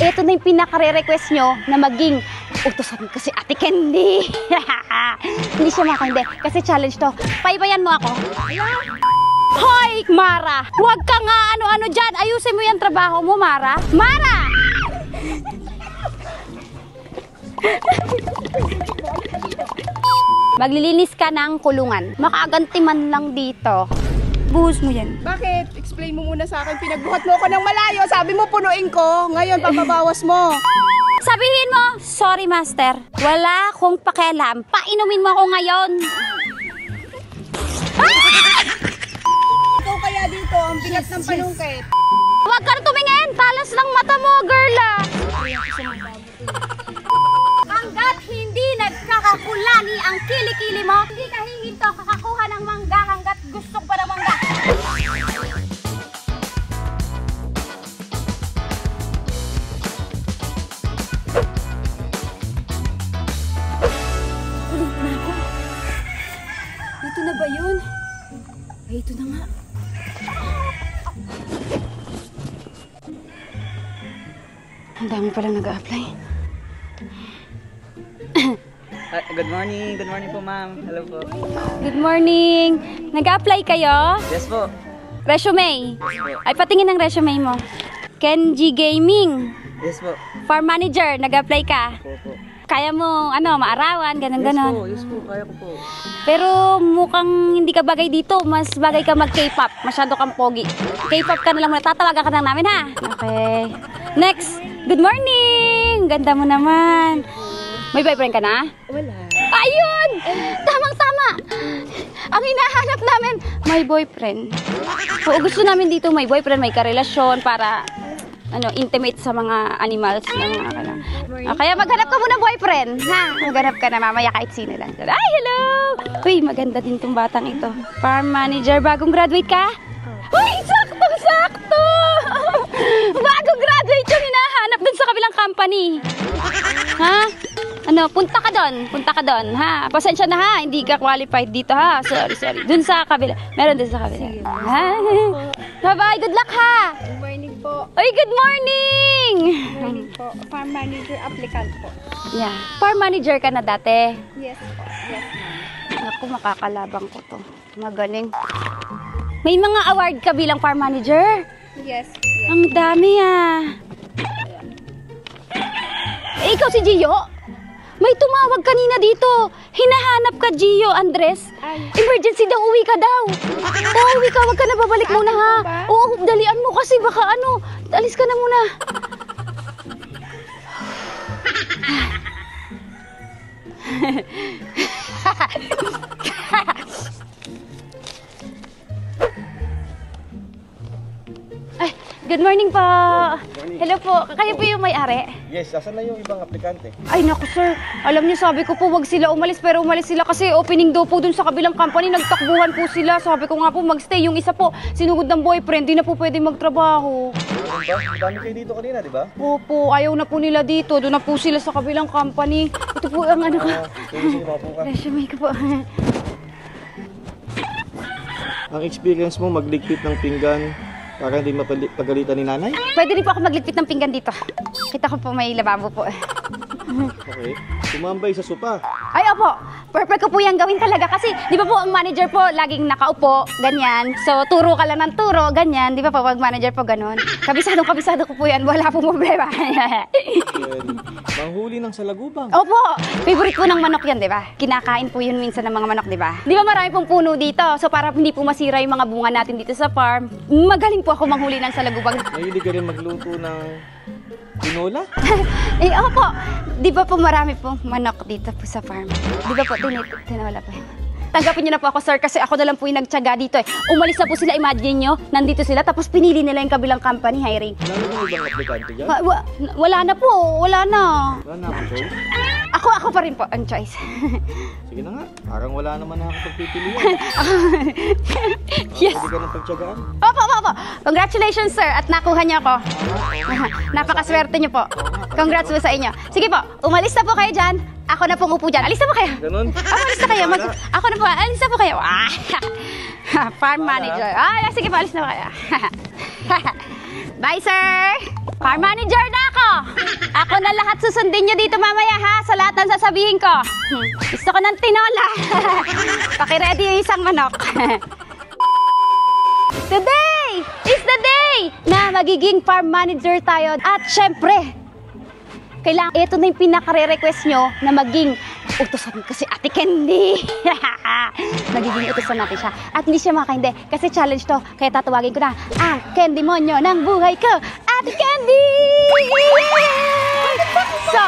ito na yung pinaka-request nyo na maging utusan ko si Ate Candy. Hindi siya makakindi kasi challenge to. Paybayan mo ako. Hoy, Mara! Huwag ka nga ano-ano dyan. Ayusin mo yung trabaho mo, Mara. Mara! Maglilinis ka ng kulungan. Makaganti man lang dito. Buhos mo yan. Bakit? Explain mo muna sa akin. Pinagbuhat mo ako ng malayo. Sabi mo punuin ko. Ngayon, papabawas mo. Sabihin mo, sorry master. Wala akong pakialam. Painumin mo ako ngayon. Ikaw kaya dito, ang bigat ng panungkit. Huwag ka na tumingin. Talas ng mata mo, girl. Hanggat hindi nagkakakulani ang kilikili mo, hindi ka hihinto kakakuha ng mangga hanggat gusto ko pa ng mangga. Ulit na ako. Ito na ba yun? Ay, ito na nga. Ang dami palang nag-a-apply. Good morning po ma'am. Hello po. Good morning. Nag-a-apply kayo? Yes po. Resume. Ay, patingin ang resume mo. Kenji Gaming. Yes po. Farm manager, nag-apply ka. Po. Kaya mo, maarawan, ganon. Yes po, kaya ko po. Pero mukhang hindi ka bagay dito. Mas bagay ka mag-K-pop. Masyado kang pogi. K-pop ka na lang muna. Tatawagan ka na namin, ha? Okay. Next. Good morning. Ganda mo naman. May boyfriend ka na? Wala. Ayun! Tamang-tama! Ang hinahanap namin, may boyfriend. Oo, gusto namin dito may boyfriend, may karelasyon para intimate sa mga animals. Kaya maghanap ka muna boyfriend. Ha? Maghanap ka na mamaya kahit sino lang. Ay, hello! Uy, maganda din tong batang ito. Farm manager, bagong graduate ka? Uy, saktong-sakto! Bagong graduate yung hinahanap dun sa kabilang company. Ha? Punta ka doon, ha? Pasensya na ha, hindi ka qualified dito ha. Sorry. Dun sa kabila. Meron dun sa kabila. Ha? Bye-bye, good luck ha. Good morning po. Ay, good morning. Good morning po. Farm manager applicant po. Yeah. Farm manager ka na dati. Yes po. Yes ma'am. Naku, makakalabang ko to. Magaling. May mga award ka bilang farm manager? Yes. Ang dami ikaw si Gio? May tumawag kanina dito. Hinahanap ka, Gio Andres. Emergency daw, uwi ka daw. Uwi ka, wag ka na, babalik muna ha. Oo, dalian mo kasi baka alis ka na muna. Ay, good morning po. Hello po. Kayo po yung may-ari? Yes, asan na yung ibang aplikante? Ay naku sir, alam niyo sabi ko po wag sila umalis pero umalis sila kasi opening daw po dun sa kabilang company, nagtakbuhan po sila. Sabi ko nga po magstay, yung isa po sinugod ng boyfriend, di na po pwede magtrabaho. Ano ba? Dami kayo dito kanina, di ba? Opo, ayaw na po nila dito, doon na po sila sa kabilang company. Ito po ang Sige, mapo ka. resume ko po. Ang experience mo magligpit ng pinggan para hindi mapagalitan ni nanay? Pwede rin po ako magligpit ng pinggan dito. Kita ko po may lababo po. Okay. Tumambay sa sopa. Ay, opo. Perfect ko po yan gawin talaga kasi di ba po ang manager po laging nakaupo, ganyan. So, turo ka lang ng turo, ganyan. Di ba po, pag manager po ganun. Kabisado ko po yan. Wala pong problema. Manghuli ng salagubang. Opo. Favorite po ng manok yan, di ba? Kinakain po yun minsan ng mga manok, di ba? Di ba marami pong puno dito? So, para hindi po masira yung mga bunga natin dito sa farm, magaling po ako manghuli ng salagubang. Mahilig ka rin magluto ng tinola? Opo. Di ba po marami pong manok dito po sa farm? Di ba po, tinawala po. Tanggapin niyo na po ako, sir, kasi ako na lang po yung nagtyaga dito eh. Umalis na po sila, imagine nyo, nandito sila, tapos pinili nila yung kabilang company hiring. Wala na bang ibang aplikante dyan? Wala na po, wala na. Wala na ako, choice. Ako pa rin po, ang choice. Sige na nga, parang wala naman na ako pagpipilian. Yes. Pwede ka ng pagtyagaan. Opo. Congratulations, sir, at nakuha niyo ako. Napakaswerte niyo po. Congrats po sa inyo. Sige po, umalis na po kayo dyan. Ako na pong upo dyan. Alis na po kayo. Ganun? Alis na kayo. Ako na po. Alis na po kayo. Farm manager. Sige po, alis na po kayo. Bye, sir! Farm manager na ako! Ako na lahat susundin nyo dito mamaya, ha? Sa lahat ng sasabihin ko. Gusto ko ng tinola. Pakiready yung isang manok. Today is the day na magiging farm manager tayo. At syempre, kailangan, ito na yung pinaka-request nyo na maging utusan ko si Ate Candy. Magiging utusan natin siya. At hindi siya makakahindi kasi challenge to. Kaya tatawagin ko na ang Candy Monyo ng buhay ko, Ate Candy! So,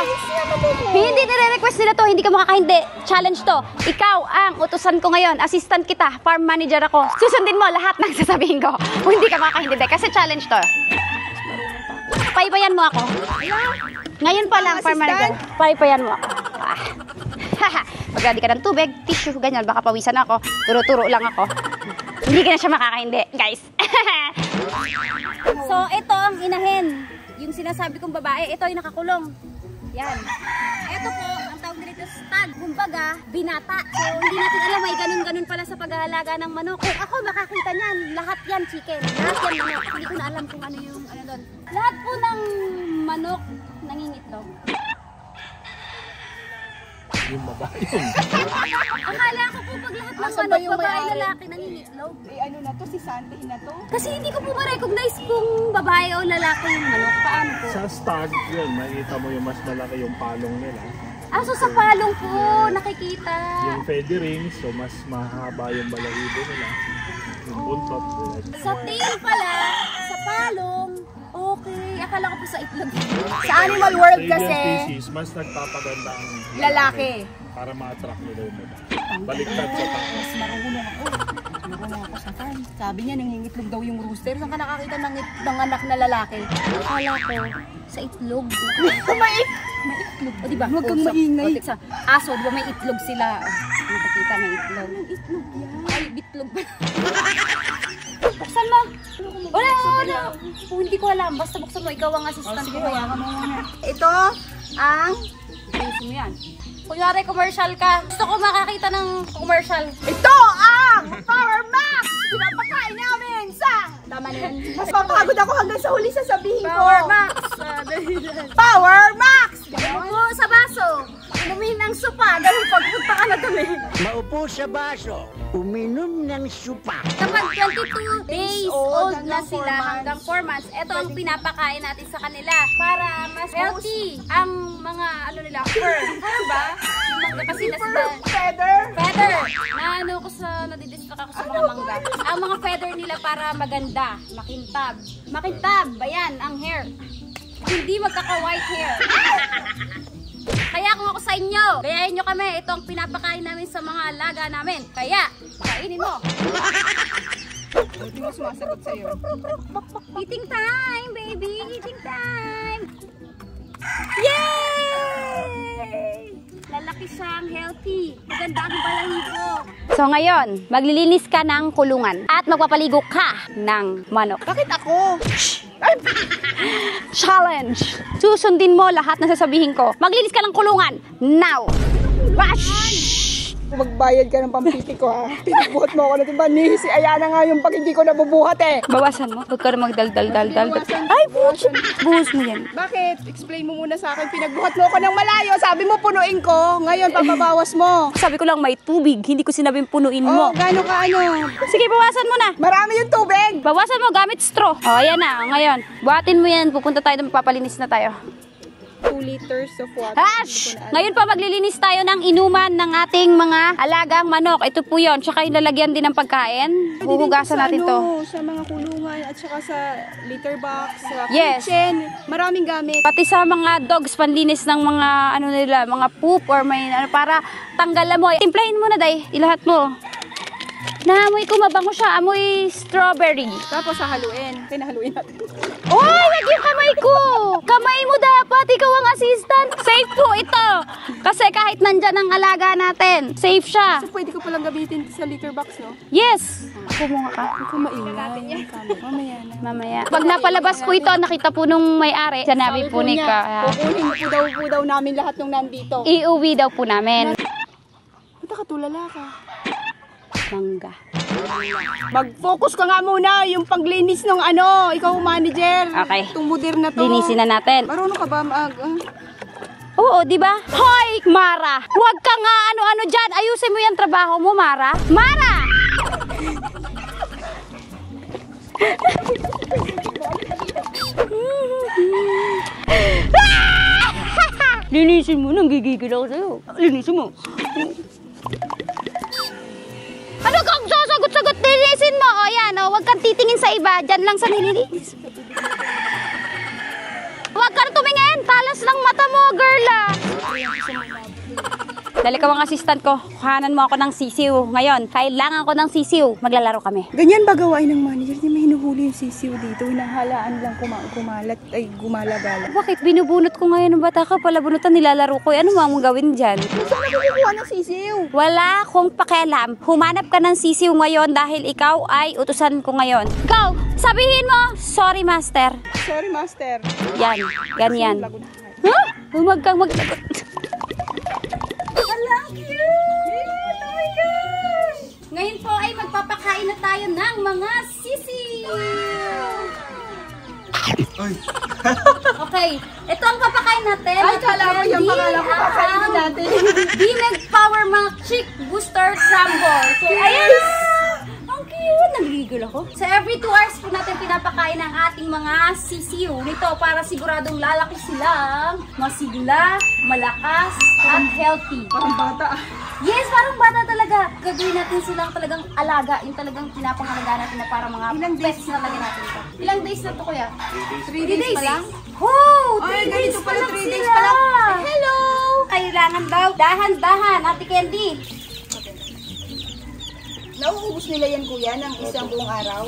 hindi nire-request nila to, hindi ka makakahindi. Challenge to. Ikaw ang utusan ko ngayon. Assistant kita, farm manager ako. Susundin mo lahat ng sasabihin ko. Kung hindi ka makakahindi kasi challenge to. Paypayan mo ako. Ngayon pa lang, farm manager. Paypayan mo ako. Pag-ready ka ng tubig, tissue, ganyan, baka pawisan ako. Turo-turo lang ako. Hindi ka na siya makakahindi, guys. So, ito ang inahin. Yung sinasabi kong babae, ito ay nakakulong. Yan. Ito po, ang tawag dito stag. Kumbaga, binata. So, hindi natin alam, may ganun-ganun pala sa paghahalaga ng manok. Kung ako makakita niyan, lahat yan chicken. Lahat yan manok. Hindi ko na alam kung ano yung ano doon. Lahat po ng manok nangingitlog. Yung babae yun. Akala ko po pag lahat ng Asan ba manok, yung babae, may-ari? lalaki nangingitlog. Eh ano na to, si Sandy na to? Kasi hindi ko po ma-recognize kung babae o lalaki yung manok. Paano po? Sa stag, yun, makikita mo yung mas malaki yung palong nila. So sa palong po, nakikita. Yung feathering, so mas mahaba yung balahibo nila. Yung buntot. Sa tail pala, sa palong, okay. Akala ko po sa itlog. Sa animal world Sa kasi, Indian species, mas nagpapaganda ang lalaki. para ma-attract nila yung babae. Baliktad sa tao. Marunong ako. Marunong ako sa farm. Sabi niya, nangingitlog daw yung rooster. Saan ka nakakita ng anak na lalaki? Akala ko, sa itlog. May O diba? Huwag kang maingay. Sa aso, diba may itlog sila? Nakikita may itlog. Itlog yan. Ay, bitlog pa. Buksan mo. Wala. Hindi ko alam. Basta buksan mo. Ikaw ang assistant ko. Ito ang Ayusin mo yan. Kunyari, commercial ka. Gusto ko makakita ng commercial. Ito ang Power Max! Pinapakain namin sa... Tama na yan. Mas mapagod ako hanggang sa huli sasabihin ko. Power Max. Power Max! Upo sa baso. Inumin ng supa. Ganun pagpunta ka na dumi. Maupo sa baso, uminom ng supa. Kapag 22 days old na hanggang sila 4 months. hanggang 4 months, ito ang pinapakain natin sa kanila para mas healthy ang mga ano nila, fur. Ano ba? Yung mangga kasi Feather! feather. Na ano ko sa, nadidistract ako sa mga mangga. Ang mga feather nila para maganda, makintab. Makintab, ayan, ang hair. Hindi magkaka-white hair. Kaya kung ako sa inyo, gayahin nyo kami. Ito ang pinapakain namin sa mga alaga namin. Kaya, kainin mo. Hindi mo sumasagot sa'yo. Eating time, baby! Eating time! Yay! Lalaki siyang healthy. Maganda ang balahibo. So ngayon, maglilinis ka ng kulungan at magpapaligo ka ng manok. Bakit ako? Challenge! Susundin mo lahat na sasabihin ko. Maglinis ka ng kulungan. Now! Wash! Magbayad ka ng pampiti ko ha. Pinagbuhat mo ako na diba? Si Ayana nga yung pag hindi ko nabubuhat eh. Bawasan mo. Huwag ka na magdaldal-daldal. Ay, buhos mo yan. Bakit? Explain mo muna sa akin. Pinagbuhat mo ako ng malayo. Sabi mo punuin ko. Ngayon papabawas mo. Sabi ko lang may tubig. Hindi ko sinabing punuin Oh, mo. gano'n ka ano? Sige, bawasan mo na. Marami yung tubig. Bawasan mo gamit straw. O, ayan na. Ngayon, buhatin mo yan. Pupunta tayo na magpapalinis na tayo. 2 liters of water. Hash! Ngayon pa maglilinis tayo ng inuman ng ating mga alagang manok. Ito po yun. Tsaka yung lalagyan din ng pagkain. Huhugasan natin to. Sa mga kulungan at saka sa litter box, sa Yes. kitchen. Maraming gamit. Pati sa mga dogs, panlinis ng mga ano nila, mga poop or may ano, para tanggalan mo. Timplahin mo na, day. Ilahat mo. Naamoy ko, mabango siya. Amoy strawberry. Tapos hahaluin. Pinahaluin natin. Oy, wag yung kamay ko! Kamay mo dapat, ikaw ang assistant. Safe po ito. Kasi kahit nandyan ang alaga natin, safe siya. So, pwede ko palang gamitin sa litter box, no? Yes! Kumunga ka. Huwag kang maingay. Mamaya na. Mamaya. Pag napalabas po ito, nakita po nung may-ari, sanabi po ni ka. Kukunin mo po daw namin lahat ng nandito. Iuwi daw po namin. Ba't nakatulala ka? Mangga. Mag-focus ka nga muna yung paglinis ng ano, ikaw manager. Okay. Itong mudir na to. Linisin na natin. Marunong ka ba Oo, di ba? Hoy, Mara! Huwag ka nga ano-ano dyan. Ayusin mo yung trabaho mo, Mara. Mara! Linisin mo, nanggigigil ako sa'yo. Linisin mo. Ano kang sasagot-sagot? Linisin mo. O yan, o. Huwag kang titingin sa iba. Dyan lang sa nilinis. Huwag ka na tumingin. Talas ng mata mo, girl, ah. Dali ka mga assistant ko. Kuhanan mo ako ng sisiw. Ngayon, kailangan ko ng sisiw. Maglalaro kami. Ganyan ba gawain ng manager? Hindi may hinuhuli yung sisiw dito. Hinahalaan lang kumalat ay gumala-gala. Bakit? Binubunot ko ngayon ng bata ka. Palabunutan, nilalaro ko. Ano mo mong gawin dyan? Saan na kukuha ng sisiw? Wala akong pakialam. Humanap ka ng sisiw ngayon dahil ikaw ay utusan ko ngayon. Go! Sabihin mo, sorry master. Sorry, master. Yan, ganyan. Huh? Huwag kang maglagot. Ngayon po ay magpapakain na tayo ng mga sisiw. Okay, ito ang papakain natin. Ay, kala ko yung pangalan ko kakainin natin. Bimeg Power Milk Chick Booster Crumble. So, ayan. Ang cute. Nagigil ako. So, every 2 hours po natin pinapakain ang ating mga sisiw. Nito para siguradong lalaki silang masigla, malakas, at healthy. Parang bata. Yes, parang bata talaga. Gagawin natin silang talagang alaga. Yung talagang pinapangalaga natin na para mga pets na lagyan natin ito. Ilang days na to, kuya? 3 days pa lang? Oh, 3 Ay, days ganito pa pala, lang 3 days sila. pa lang. Hello! Kailangan daw dahan-dahan, Ate Candy. Nauubos nila yan, kuya, ng isang buong araw?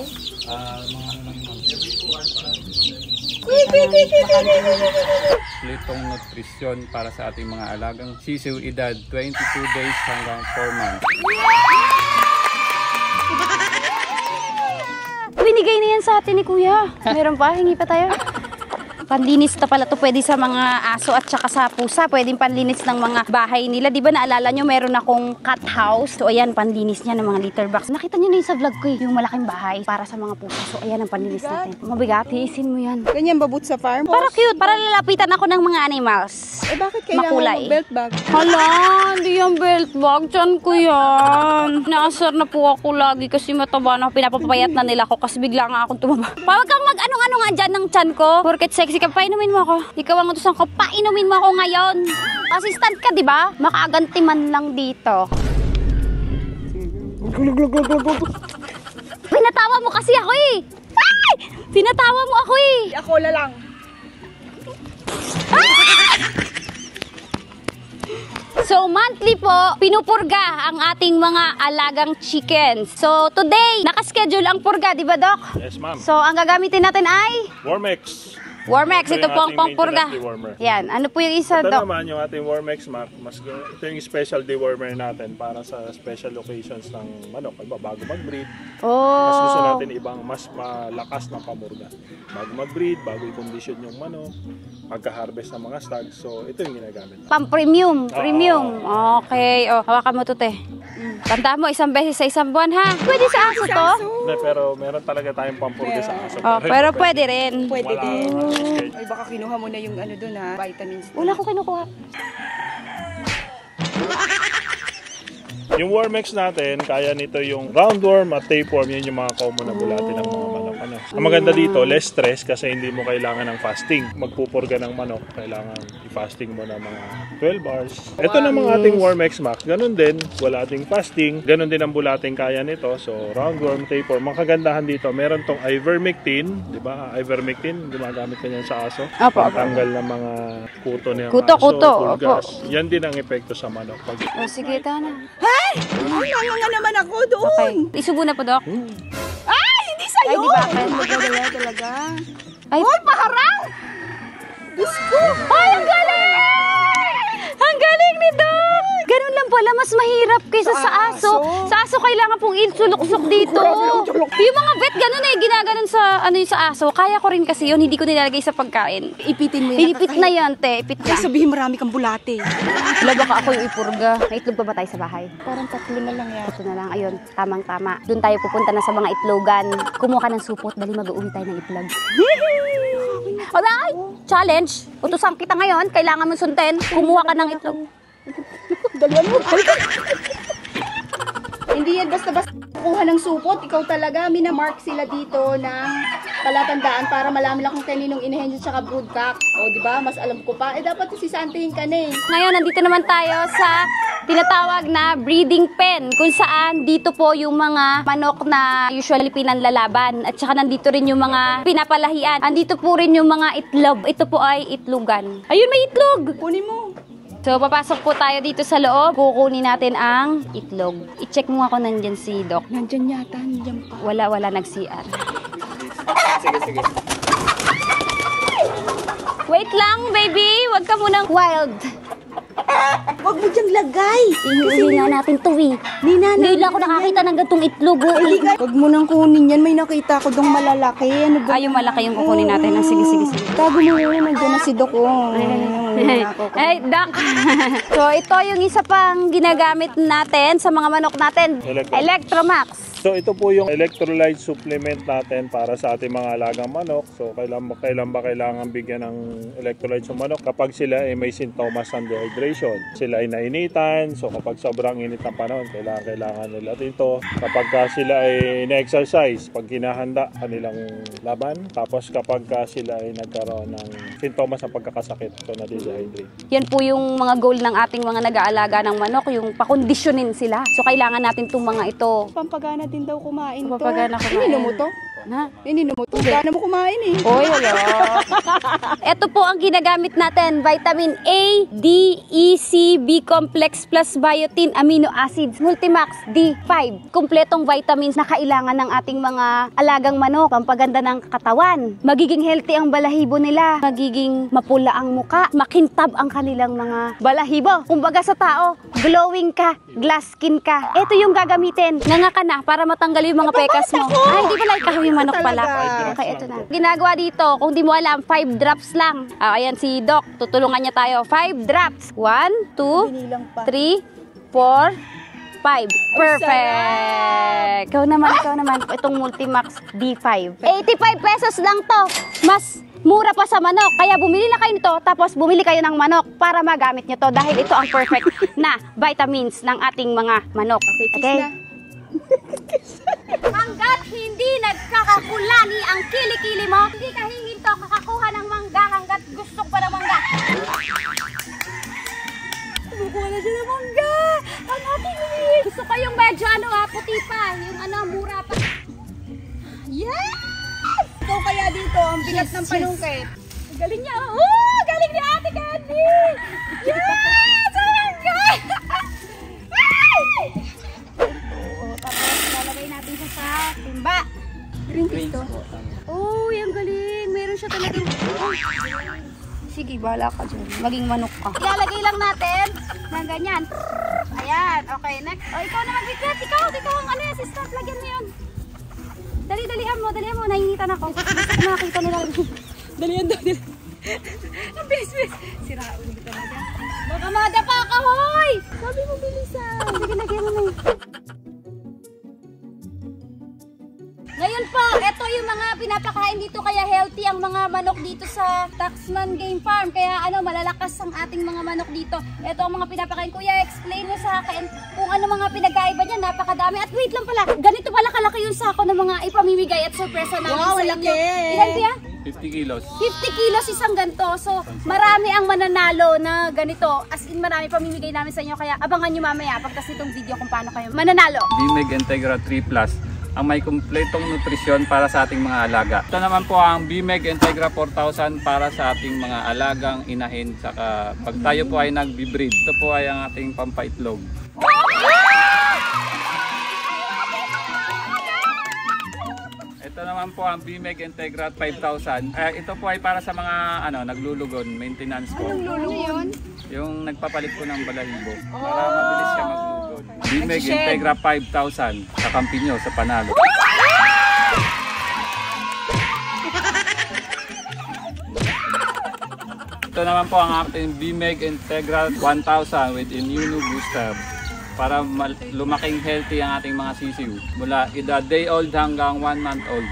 Litong nutrisyon para sa ating mga alagang sisiw edad 22 days hanggang 4 months. Binigay na yan sa atin ni Kuya. Meron pa? Hingi pa tayo. Panlinis na pala to pwede sa mga aso at saka sa pusa. Pwedeng panlinis ng mga bahay nila. Di ba naalala nyo, meron akong cat house. So ayan, panlinis niya ng mga litter box. Nakita nyo na yun sa vlog ko yung malaking bahay para sa mga pusa. So ayan ang panlinis natin. Mabigat, tiisin mo yan. Ganyan ba boot sa farm? Para cute, para lalapitan ako ng mga animals. Eh, bakit kailangan Makulay. mong belt bag? Hala, hindi yung belt bag. Tiyan ko yan. Naasar na po ako lagi kasi mataba na. Pinapapayat na nila ako kasi bigla nga akong tumaba. Pawag kang mag-ano-ano nga dyan ng tiyan ko. Porket sexy ka, painumin mo ako. Ikaw ang utusan ko, painumin mo ako ngayon. Assistant ka, di ba? Makaganti man lang dito. Pinatawa mo kasi ako eh. Ay! Pinatawa mo ako eh. Ako na lang. So, monthly po, pinupurga ang ating mga alagang chickens. So, today, nakaschedule ang purga, di ba, Doc? Yes, ma'am. So, ang gagamitin natin ay Warmex. Warmex. Ito Ito yung po ang ating pangpurga. maintenance dewormer. Yan. Ano po yung isa, Ito Doc? naman yung ating Warmex, ito yung special dewormer natin para sa special locations ng manok. Iba, bago mag-breed, mas gusto Oh. natin ibang mas malakas na pamurga. Bago mag-breed, bago i-condition yung manok, pagka-harvest ng mga stags. So, ito yung ginagamit. Pang-premium. Premium. Okay. O, hawakan mo to, te. Tandaan mo, isang beses sa isang buwan, ha? Pwede sa aso to? Hindi, pero meron talaga tayong pampurga sa aso. Oh, pero pwede rin. Pwede Wala. din. Ay, baka kinuha mo na yung ano doon ha, vitamins. Wala ko kinukuha. Yung Warmex natin, kaya nito yung roundworm at tapeworm, yun yung mga common na bulate ng mga manok. Ano. Ang maganda dito, less stress kasi hindi mo kailangan ng fasting. Magpupurga ng manok, kailangan i-fasting mo na mga 12 hours. Ito namang ating Warmex Max, ganun din, wala ating fasting, ganun din ang bulating kaya nito. So, roundworm, tapeworm, ang kagandahan dito, meron tong ivermectin, di ba? Ivermectin, gumagamit ka niyan sa aso. Opo, Pantanggal ng mga kuto ng Kuto, aso, kuto, pulgas. Yan din ang epekto sa manok. Pag O, sige, ito na. Ay, nga naman ako doon. Okay. Isubo na po, Doc. Ay, hindi sa'yo. Ay, di bakit? Magdadala talaga. Ay, paharang! Diyos ko! Ay, ang galing! Ang galing ni Doc! Ganun lang pala mas mahirap kaysa sa aso. Sa aso kailangan pong ilsulok-sok dito. Yung mga vet ganun eh, ginaganon sa ano yung sa aso. Kaya ko rin kasi yun, hindi ko nilalagay sa pagkain. Ipitin mo yan. Ipit na yan, te. Ipit na. Sabihin marami kang bulate. Wala baka ako yung ipurga. May itlog pa ba tayo sa bahay? Parang 3 na lang yan. Ito na lang, ayun, tamang-tama. Doon tayo pupunta na sa mga itlogan. Kumuha ka ng supot, dali mag-uwi tayo ng itlog. Alay! Challenge! Utusan kita ngayon, kailangan mo suntin. Kumuha ka ng itlog. Dalian mo. Hindi yan basta-basta kuha ng supot. Ikaw talaga, minamark sila dito ng palatandaan para malaman lang kung kaninong inahen at saka broodcock. O, di ba? Mas alam ko pa. Eh, dapat sisantihin ka na eh. Ngayon, nandito naman tayo sa tinatawag na breeding pen, kung saan dito po yung mga manok na usually pinanlalaban. At saka nandito rin yung mga pinapalahian. Andito po rin yung mga itlog. Ito po ay itlogan. Ayun, may itlog! Kunin mo. So, papasok po tayo dito sa loob. Kukunin natin ang itlog. I-check mo ako nandyan si Doc. Nandyan yata, nandyan pa. Wala nag-CR. Sige. Wait lang, baby! Huwag ka munang wild. Huwag mo diyang lagay. Ihuwi nga natin to eh. Ngayon lang ako nakakita ng gantong itlog. Huwag mo nang kunin yan. May nakita ko dong malalaki. Ano ba? Ay, yung malaki yung kukunin natin. Ah, sige. Tago mo yun. Nandiyan na si Doc. Ay, Doc. So, ito yung isa pang ginagamit natin sa mga manok natin. Electromax. So ito po yung electrolyte supplement natin para sa ating mga alagang manok. So kailan ba kailangan bigyan ng electrolyte sa manok kapag sila ay may sintomas ng dehydration. Sila ay nainitan, so kapag sobrang init ng panahon, kailangan nila ito. Kapag sila ay na-exercise, pag kinahanda kanilang laban, tapos kapag sila ay nagkaroon ng sintomas ng pagkakasakit, so na-dehydrate. Yan po yung mga goal ng ating mga nag-aalaga ng manok, yung pakondisyonin sila. So kailangan natin itong mga ito. Pampagana din daw kumain to. Papagana kumain. Ininom mo to? Na? Ininom mo to? Gana mo kumain eh. Oy, wala. Ito po ang ginagamit natin, vitamin A, D, E, C, B complex plus biotin, amino acids, Multimax, D5. Kumpletong vitamins na kailangan ng ating mga alagang manok, pampaganda ng katawan. Magiging healthy ang balahibo nila, magiging mapula ang muka, makintab ang kanilang mga balahibo. Kumbaga sa tao, glowing ka, glass skin ka. Ito yung gagamitin. Nganga ka na para matanggal yung mga pekas mo. Ay, hindi pala ikaw yung manok pala. Okay, ito na. Ginagawa dito, kung di mo alam, 5 drops lang. Ayan si Doc, tutulungan niya tayo. 5 drops. 1, 2, 3, 4, 5. Perfect! Ikaw naman. Itong Multimax D5. 85 pesos lang to. Mas mura pa sa manok. Kaya bumili na kayo nito, tapos bumili kayo ng manok para magamit nyo to dahil ito ang perfect na vitamins ng ating mga manok. Okay? Hanggat hindi nagkakakulani ang kilikili mo, hindi ka hihinto kakakuha ng mangga hanggat gusto pa ng mangga. Kumukuha na siya ng mangga! Ang ating umiit! Gusto ko yung medyo puti pa, yung mura pa. Yes! Ikaw kaya dito, ang bigat ng panungkit. Galing niya! Oh! Galing ni Ate Candy! Yes! Oh my God! Tapos lalagay natin siya sa timba. Oh, yung galing. Meron siya talagang... Sige, bahala ka dyan. Maging manok ka. Ilalagay lang natin ng ganyan. Ayan. Okay, next. O, ikaw na mag-bigat. Ikaw ang assistant. Lagyan mo yun. Dali-dalihan mo. Nainitan ako. Nakakita nila. Dalihan. Ang bilis. Sira ulit ka na dyan. Baka madapa ka, hoy! Sabi mo, bilisan. Sige, lagyan mo na yun. Ngayon po, ito yung mga pinapakain dito kaya healthy ang mga manok dito sa Taxman Game Farm. Kaya malalakas ang ating mga manok dito. Ito ang mga pinapakain. Kuya, explain mo sa akin kung ano mga pinagkaiba niya. Napakadami. At wait lang pala, ganito pala kalaki yung sako ng mga ipamimigay at sorpresa namin sa inyo. Ilan kaya? 50 kilos. 50 kilos isang ganito. So, marami ang mananalo na ganito. As in, marami pamimigay namin sa inyo. Kaya abangan nyo mamaya pagkas itong video kung paano kayo mananalo. BMEG Integra 3 Plus ang may kumpletong nutrisyon para sa ating mga alaga. Ito naman po ang BMEG Integra 4000 para sa ating mga alagang inahin. Saka pag tayo po ay nagbi-breed, ito po ay ang ating pampaitlog. Ito naman naman po ang BMEG Integra 5,000. Ito po ay para sa mga naglulugon, maintenance po. Lulugon. Yung nagpapalit po ng balahibo para mabilis siya maglugon. BMEG Integra 5,000 sa kampi nyo, sa Panalo. Ito naman po ang ating BMEG Integra 1,000 with Immuno Booster para lumaking healthy ang ating mga sisiw mula edad day old hanggang 1 month old.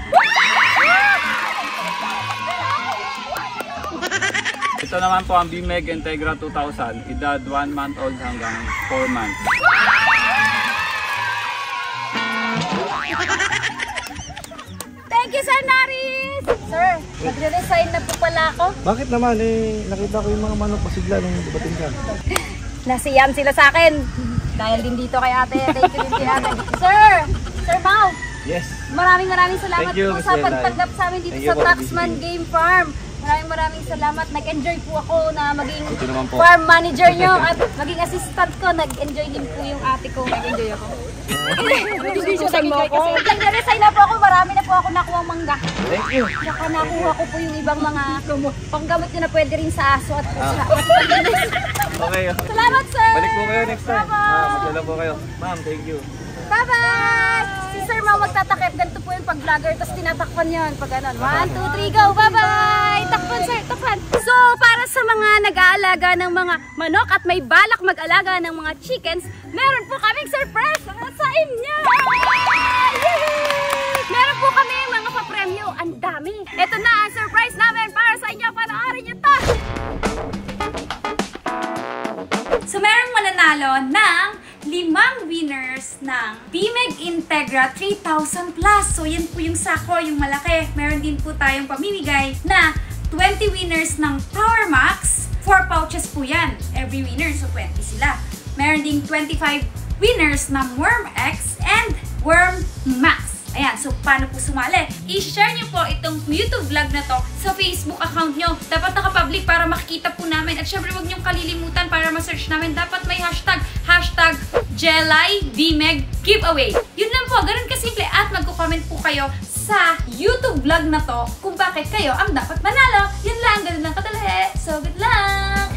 Ito naman po ang BMEG Integra 2,000, edad 1 month old hanggang 4 months. Thank you, Sir Naris! Sir, nagre-resign na po pala ako. Bakit naman nakita ko yung mga manok pasigla nung dumating ka. Nasiyam sila sa akin. Dahil din dito kay ate. Thank you din kay ate. Sir Mau, Yes. maraming salamat Thank you, po Miss sa Lenay. pagtanggap sa amin dito Thank sa you for Taxman visiting. Game Farm. Maraming salamat. Nag-enjoy po ako na maging Ito naman po. farm manager nyo at maging assistant ko. Nag-enjoy din po yung ate ko. Nag-enjoy ako. Nag-resign mo ako. Nag-resign na po ako. Marami na po ako nakuha mangga. Thank you. Saka nakuha ko po yung ibang mga panggamot nyo na pwede rin sa aso at pusa. Okay. Salamat, sir! Balik po kayo next time. Bye-bye! Magdala po kayo. Ma'am, thank you. Bye-bye! Si Sir Mau magtatakip. Ganito po yung pag-vlogger. Tapos tinatakpan yun. Pag ganon. 1, 2, 3, go! Bye-bye! Takpan, sir! Takpan! So, para sa mga nag-aalaga ng mga manok at may balak mag-alaga ng mga chickens, meron po kaming surprise sa inyo! Yay! Meron po kami mga papremyo. Ang dami. Ito na ang surprise namin para sa inyo. Panoorin nyo to! So, merong mananalo ng 5 winners ng BMEG Integra 3,000 Plus. So, yan po yung sako, yung malaki. Meron din po tayong pamimigay na 20 winners ng Power Max. 4 pouches po yan. Every winner, so 20 sila. Meron din 25 winners ng Worm X and Worm Max. Ayan, so paano po sumali? I-share nyo po itong YouTube vlog na to sa Facebook account nyo. Dapat naka-public para makikita po namin. At syempre huwag nyong kalilimutan para ma-search namin. Dapat may hashtag JelaiBMEG Giveaway. Yun lang po, ganun kasimple. At magko-comment po kayo sa YouTube vlog na to kung bakit kayo ang dapat manalo. Yun lang, ganun lang kadali. So, good luck!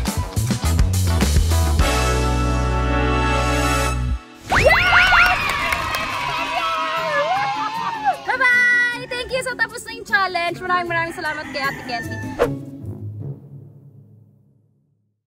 Bye-bye! Thank you! So, tapos na yung challenge. Maraming salamat kay Ate Kenty.